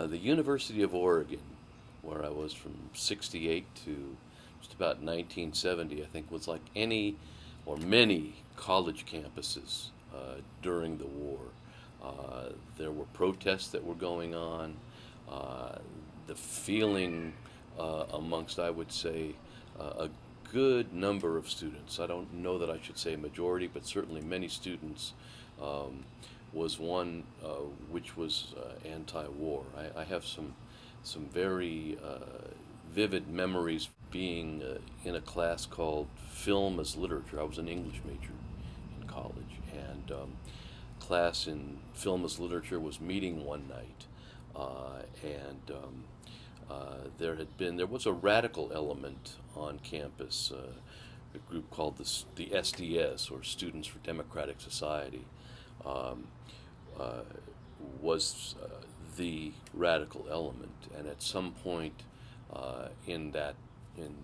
The University of Oregon, where I was from 68 to just about 1970, I think was like any or many college campuses during the war. There were protests that were going on. Uh, the feeling amongst, I would say, a good number of students, I don't know that I should say majority, but certainly many students, um, was one which was anti-war. I have some very vivid memories being in a class called Film as Literature. I was an English major in college, and class in Film as Literature was meeting one night, and there was a radical element on campus, a group called the SDS, or Students for Democratic Society, um, uh, was the radical element, and at some point in that in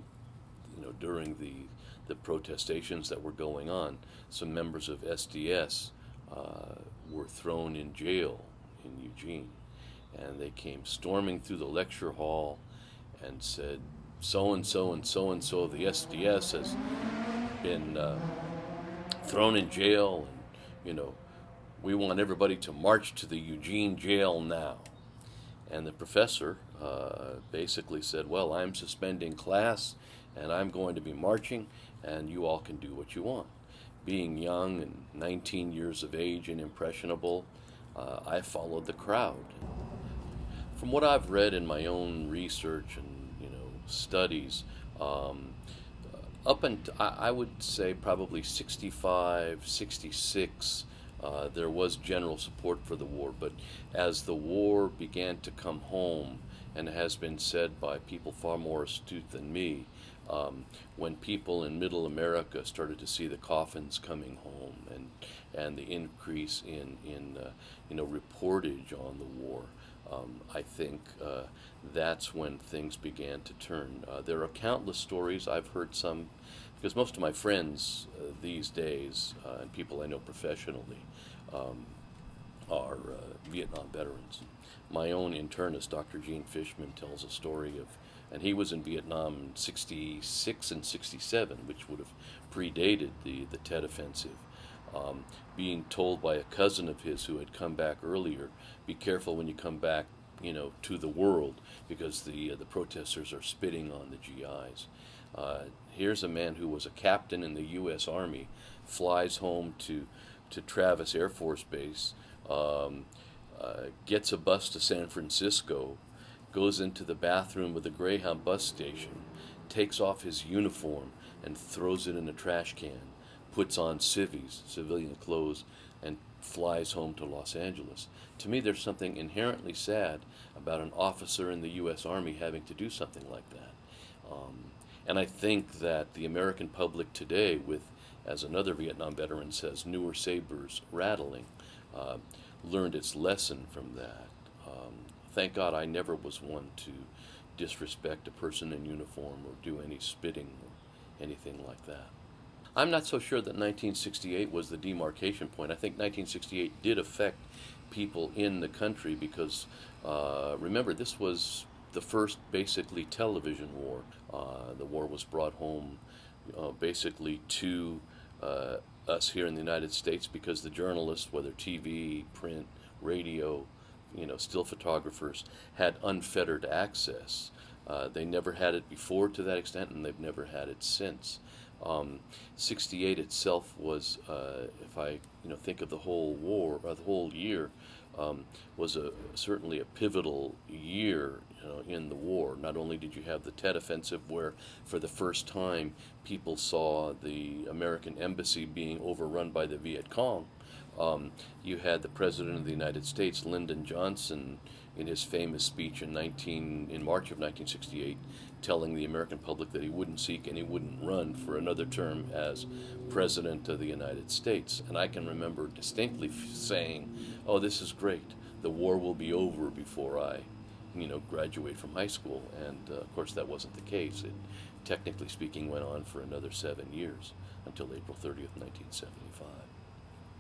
during the protestations that were going on, some members of SDS were thrown in jail in Eugene, and they came storming through the lecture hall and said, so and so and so and so of the SDS has been thrown in jail, and we want everybody to march to the Eugene jail now. And the professor basically said, well, I'm suspending class and I'm going to be marching, and you all can do what you want. Being young and 19 years of age and impressionable, I followed the crowd. From what I've read in my own research and studies, up and I would say probably 65, 66, there was general support for the war. But as the war began to come home, and has been said by people far more astute than me, when people in Middle America started to see the coffins coming home, and the increase in reportage on the war, I think that's when things began to turn. There are countless stories. I've heard some, because most of my friends these days, and people I know professionally, are Vietnam veterans. My own internist, Dr. Gene Fishman, tells a story of, and he was in Vietnam in 66 and 67, which would have predated the Tet Offensive, being told by a cousin of his who had come back earlier, be careful when you come back, to the world, because the protesters are spitting on the GIs. Here's a man who was a captain in the U.S. Army, flies home to Travis Air Force Base, gets a bus to San Francisco, goes into the bathroom of the Greyhound bus station, takes off his uniform and throws it in a trash can, puts on civvies, civilian clothes, and flies home to Los Angeles. To me, there's something inherently sad about an officer in the U.S. Army having to do something like that. And I think that the American public today, with, as another Vietnam veteran says, newer sabers rattling, learned its lesson from that. Thank God I never was one to disrespect a person in uniform or do any spitting or anything like that. I'm not so sure that 1968 was the demarcation point. I think 1968 did affect people in the country because, remember, this was the first basically television war. The war was brought home basically to us here in the United States because the journalists, whether TV, print, radio, still photographers, had unfettered access. They never had it before to that extent, and they've never had it since. 68 itself was, if I think of the whole war, or the whole year, was certainly a pivotal year in the war. Not only did you have the Tet Offensive, where for the first time people saw the American embassy being overrun by the Viet Cong, you had the President of the United States, Lyndon Johnson, in his famous speech in March of 1968, telling the American public that he wouldn't seek and he wouldn't run for another term as President of the United States. And I can remember distinctly saying, "Oh, this is great. The war will be over before I, graduate from high school." And of course, that wasn't the case. It, technically speaking, went on for another 7 years until April 30th, 1975.